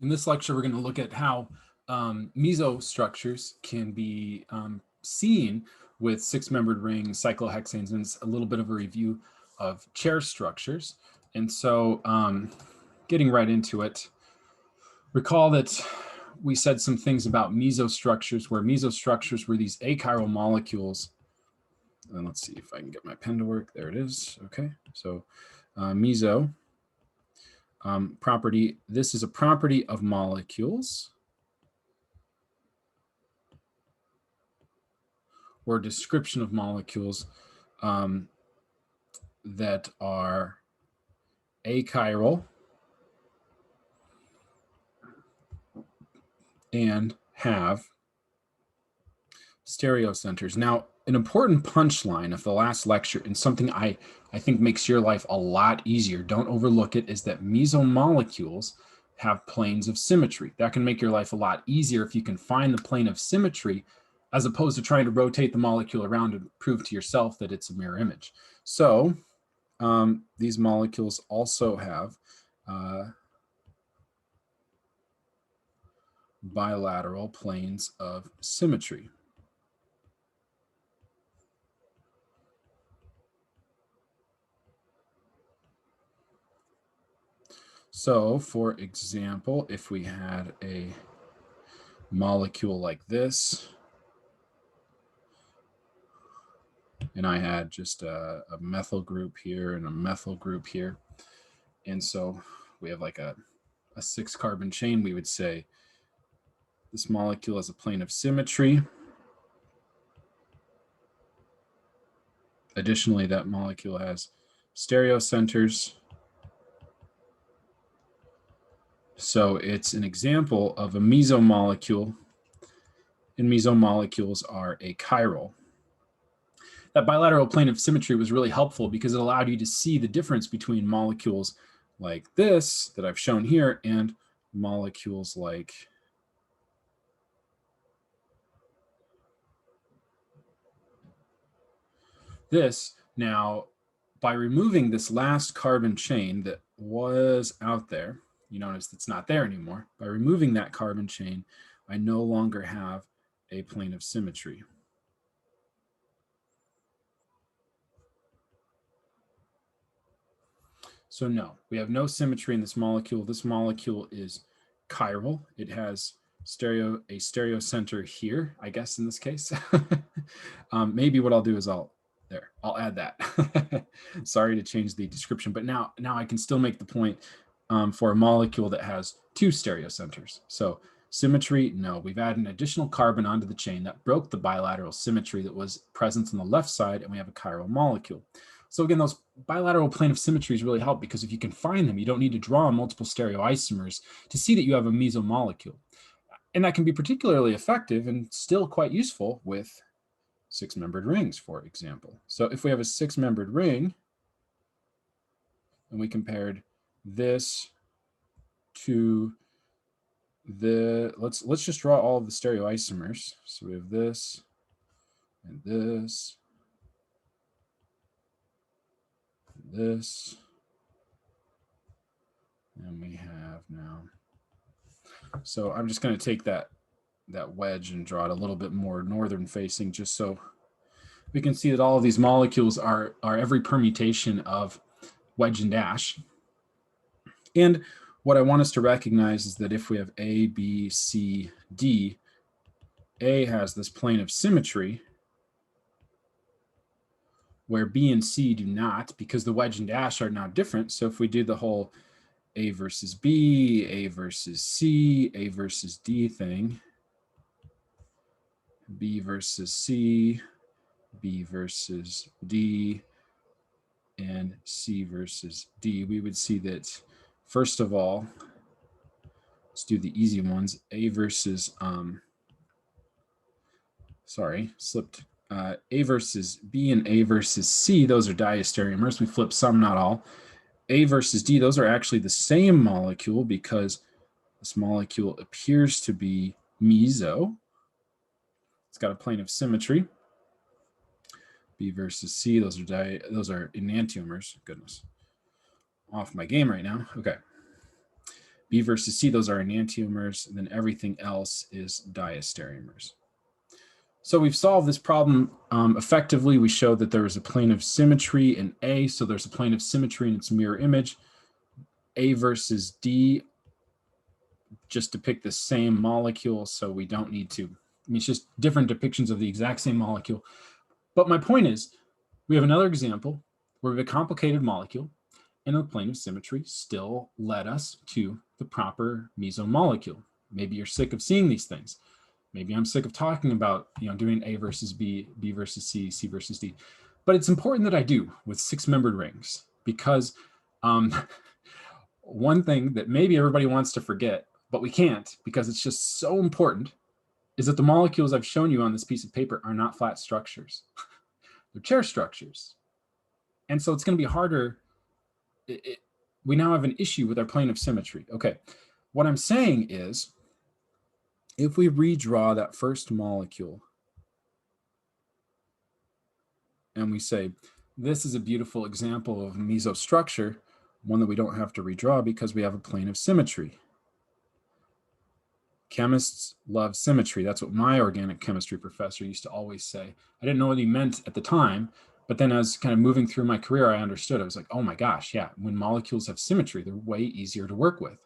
In this lecture, we're going to look at how meso structures can be seen with six-membered rings, cyclohexanes, and it's a little bit of a review of chair structures. And so getting right into it, recall that we said some things about mesostructures, where mesostructures were these achiral molecules. And let's see if I can get my pen to work. There it is. Okay, so meso property. This is a property of molecules, or description of molecules that are achiral and have stereocenters. Now, an important punchline of the last lecture, and something I think makes your life a lot easier, don't overlook it, is that mesomolecules have planes of symmetry. That can make your life a lot easier if you can find the plane of symmetry, as opposed to trying to rotate the molecule around and prove to yourself that it's a mirror image. So these molecules also have bilateral planes of symmetry. So, for example, if we had a molecule like this, and I had just a methyl group here and a methyl group here, and so we have like a 6-carbon chain, we would say this molecule has a plane of symmetry. Additionally, that molecule has stereocenters. So it's an example of a mesomolecule, and mesomolecules are achiral. That bilateral plane of symmetry was really helpful because it allowed you to see the difference between molecules like this that I've shown here and molecules like this. Now, by removing this last carbon chain that was out there, you notice it's not there anymore. By removing that carbon chain, I no longer have a plane of symmetry. So no, we have no symmetry in this molecule. This molecule is chiral. It has a stereocenter here, I guess, in this case. Maybe what I'll do is I'll add that. Sorry to change the description, but now I can still make the point for a molecule that has 2 stereocenters. So symmetry, no, we've added an additional carbon onto the chain that broke the bilateral symmetry that was present on the left side, and we have a chiral molecule. So again, those bilateral plane of symmetries really help, because if you can find them, you don't need to draw multiple stereoisomers to see that you have a mesomolecule. And that can be particularly effective and still quite useful with 6-membered rings, for example. So if we have a 6-membered ring, and we compared this to let's just draw all of the stereoisomers. So we have this and this and this, and we have now. So I'm just going to take that wedge and draw it a little bit more northern facing, just so we can see that all of these molecules are every permutation of wedge and dash. And what I want us to recognize is that if we have A, B, C, D, A has this plane of symmetry, where B and C do not, because the wedge and dash are now different. So if we do the whole A versus B, A versus C, A versus D thing, B versus C, B versus D, and C versus D, we would see that, first of all, let's do the easy ones. A versus, A versus B and A versus C, those are diastereomers. We flip some, not all. A versus D, those are actually the same molecule, because this molecule appears to be meso. It's got a plane of symmetry. B versus C, those are enantiomers. Goodness, off my game right now. Okay. B versus C, those are enantiomers, and then everything else is diastereomers. So we've solved this problem effectively. We showed that there is a plane of symmetry in A, so there's a plane of symmetry in its mirror image. A versus D just depict the same molecule, so we don't need to, I mean, it's just different depictions of the exact same molecule. But my point is, we have another example where we have a complicated molecule, and the plane of symmetry still led us to the proper mesomolecule. Maybe you're sick of seeing these things. Maybe I'm sick of talking about, doing A versus B, B versus C, C versus D. But it's important that I do with 6-membered rings, because one thing that maybe everybody wants to forget, but we can't because it's just so important, is that the molecules I've shown you on this piece of paper are not flat structures. They're chair structures. And so it's going to be harder. We now have an issue with our plane of symmetry. Okay, what I'm saying is, if we redraw that first molecule and we say, this is a beautiful example of mesostructure, one that we don't have to redraw because we have a plane of symmetry. Chemists love symmetry. That's what my organic chemistry professor used to always say. I didn't know what he meant at the time, but then as kind of moving through my career, I understood. I was like, oh my gosh, yeah, when molecules have symmetry, they're way easier to work with.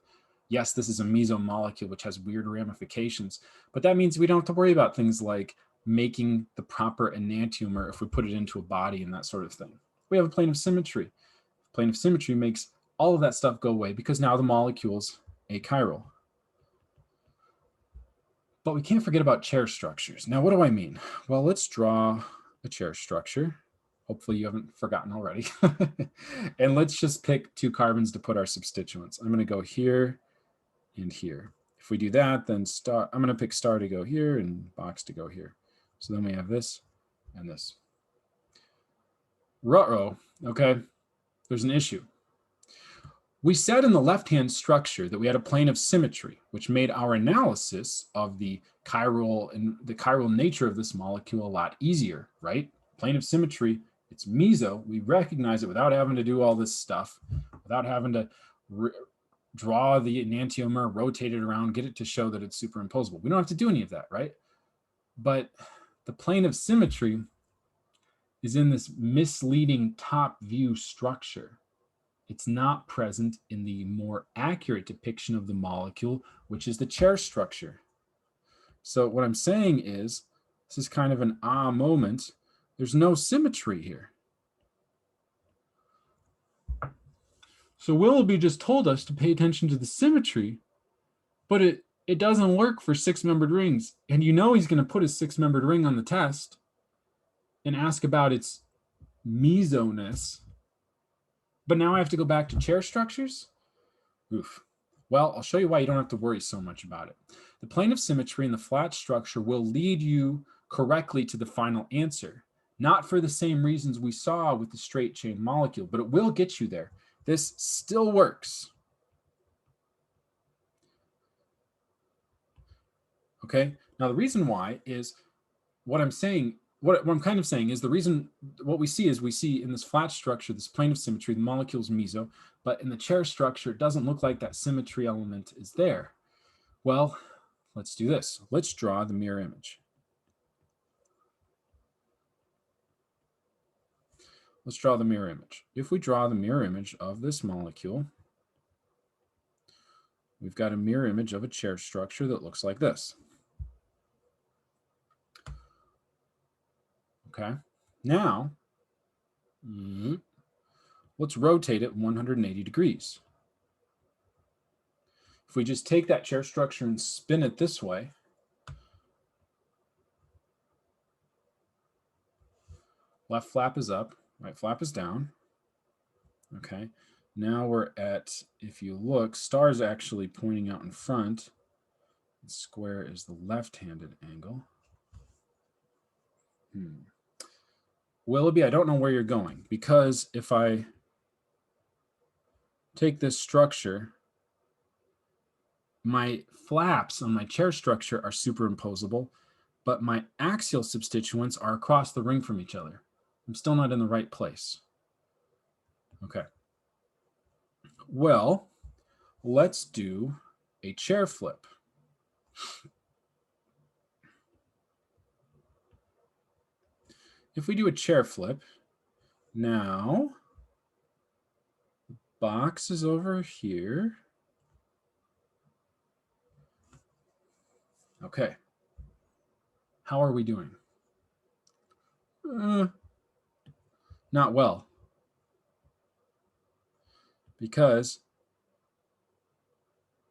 Yes, this is a mesomolecule, which has weird ramifications, but that means we don't have to worry about things like making the proper enantiomer if we put it into a body and that sort of thing. We have a plane of symmetry. Plane of symmetry makes all of that stuff go away because now the molecule's achiral. But we can't forget about chair structures. Now, what do I mean? Well, let's draw a chair structure. Hopefully you haven't forgotten already. And let's just pick 2 carbons to put our substituents. I'm going to go here and here. If we do that, then star, I'm going to pick star to go here and box to go here. So then we have this and this. Ruh-roh, okay, there's an issue. We said in the left-hand structure that we had a plane of symmetry, which made our analysis of the chiral and the chiral nature of this molecule a lot easier, right? Plane of symmetry, it's meso. We recognize it without having to do all this stuff, without having to draw the enantiomer, rotate it around, get it to show that it's superimposable. We don't have to do any of that, right? But the plane of symmetry is in this misleading top view structure. It's not present in the more accurate depiction of the molecule, which is the chair structure. So what I'm saying is, this is kind of an ah moment. There's no symmetry here. So Willoughby just told us to pay attention to the symmetry, but it doesn't work for 6-membered rings. And you know he's going to put his 6-membered ring on the test and ask about its mesoness. But now I have to go back to chair structures? Oof. Well, I'll show you why you don't have to worry so much about it. The plane of symmetry in the flat structure will lead you correctly to the final answer, not for the same reasons we saw with the straight chain molecule, but it will get you there. This still works. Okay, now the reason why is what I'm saying. What I'm kind of saying is the reason what we see in this flat structure, this plane of symmetry, the molecule's meso, but in the chair structure, it doesn't look like that symmetry element is there. Well, let's do this. Let's draw the mirror image. Let's draw the mirror image. If we draw the mirror image of this molecule, we've got a mirror image of a chair structure that looks like this. Okay, now let's rotate it 180 degrees. If we just take that chair structure and spin it this way, left flap is up, right flap is down. Okay, now we're at, if you look, star is actually pointing out in front. Square is the left-handed angle. Willoughby, I don't know where you're going, because if I take this structure, my flaps on my chair structure are superimposable, but my axial substituents are across the ring from each other. I'm still not in the right place. Okay. Well, let's do a chair flip. If we do a chair flip, now the box is over here. Okay. How are we doing? Not well. Because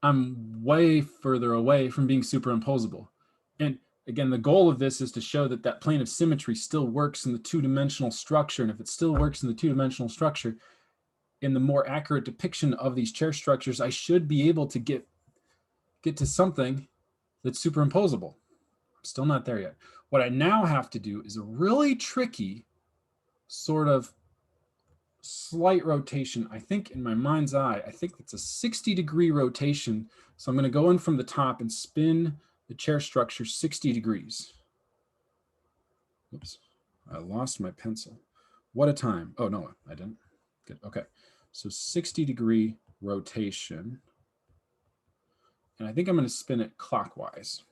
I'm way further away from being superimposable. And again, the goal of this is to show that that plane of symmetry still works in the two-dimensional structure. And if it still works in the two-dimensional structure, in the more accurate depiction of these chair structures, I should be able to get to something that's superimposable. I'm still not there yet. What I now have to do is a really tricky sort of slight rotation. I think in my mind's eye, I think it's a 60-degree rotation. So I'm going to go in from the top and spin the chair structure 60 degrees. Oops, I lost my pencil. What a time. Oh, no, I didn't. Good. Okay. So 60-degree rotation. And I think I'm going to spin it clockwise.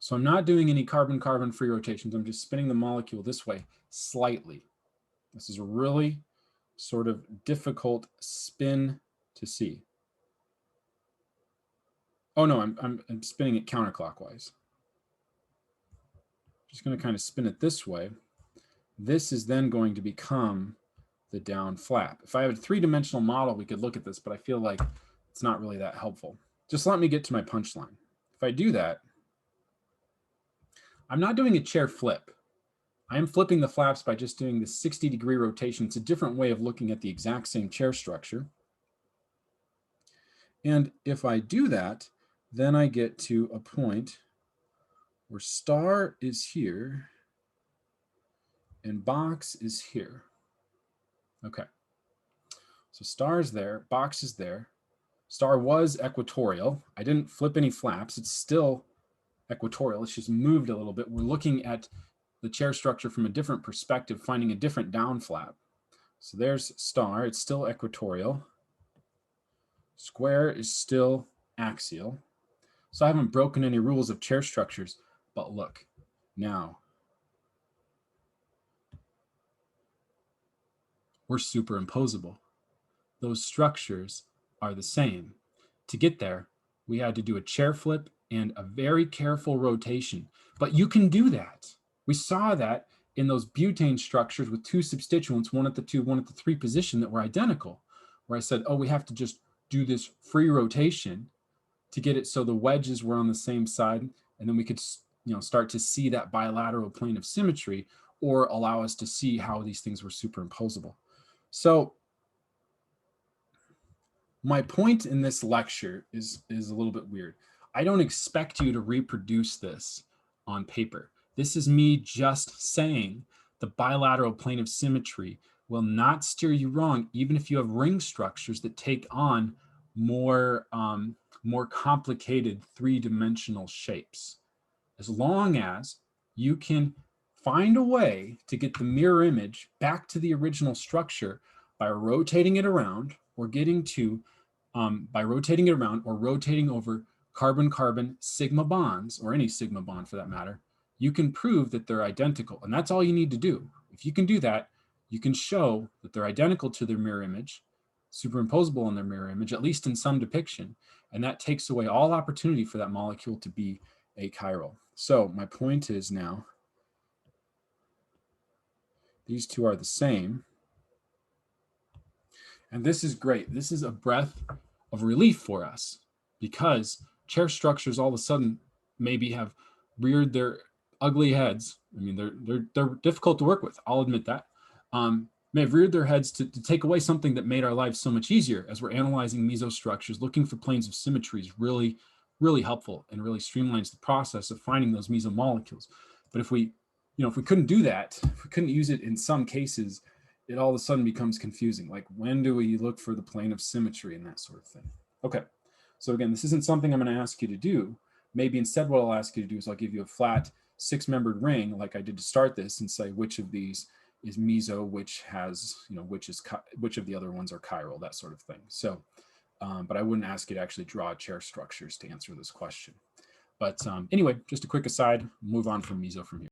So I'm not doing any carbon-carbon free rotations. I'm just spinning the molecule this way slightly. This is a really sort of difficult spin to see. Oh no, I'm spinning it counterclockwise. Just going to kind of spin it this way. This is then going to become the down flap. If I had a three-dimensional model, we could look at this, but I feel like it's not really that helpful. Just let me get to my punchline. If I do that, I'm not doing a chair flip. I am flipping the flaps by just doing the 60-degree rotation. It's a different way of looking at the exact same chair structure. And if I do that, then I get to a point where star is here and box is here. Okay. So star is there, box is there. Star was equatorial. I didn't flip any flaps. It's still equatorial. It's just moved a little bit. We're looking at the chair structure from a different perspective, finding a different down flap. So there's star. It's still equatorial. Square is still axial. So I haven't broken any rules of chair structures, but look, now we're superimposable. Those structures are the same. To get there, we had to do a chair flip and a very careful rotation. But you can do that. We saw that in those butane structures with two substituents, one at the 2, one at the 3 position that were identical, where I said, oh, we have to just do this free rotation to get it so the wedges were on the same side, and then we could start to see that bilateral plane of symmetry, or allow us to see how these things were superimposable. So my point in this lecture is a little bit weird. I don't expect you to reproduce this on paper. This is me just saying the bilateral plane of symmetry will not steer you wrong, even if you have ring structures that take on more complicated three-dimensional shapes. As long as you can find a way to get the mirror image back to the original structure by rotating it around, or getting to by rotating it around, or rotating over carbon-carbon sigma bonds, or any sigma bond for that matter, you can prove that they're identical. And that's all you need to do. If you can do that, you can show that they're identical to their mirror image, superimposable on their mirror image, at least in some depiction. And that takes away all opportunity for that molecule to be achiral. So my point is now, these two are the same. And this is great. This is a breath of relief for us, because chair structures all of a sudden maybe have reared their ugly heads. I mean, they're difficult to work with. I'll admit that. May have reared their heads to take away something that made our lives so much easier as we're analyzing mesostructures. Looking for planes of symmetry is really, really helpful and really streamlines the process of finding those mesomolecules. But if we couldn't do that, if we couldn't use it in some cases, it all of a sudden becomes confusing. Like, when do we look for the plane of symmetry and that sort of thing? Okay, so again, this isn't something I'm going to ask you to do. Maybe instead what I'll ask you to do is I'll give you a flat 6-membered ring like I did to start this, and say which of these is meso, which has, which of the other ones are chiral, that sort of thing. So, but I wouldn't ask you to actually draw chair structures to answer this question. But anyway, just a quick aside, move on from meso from here.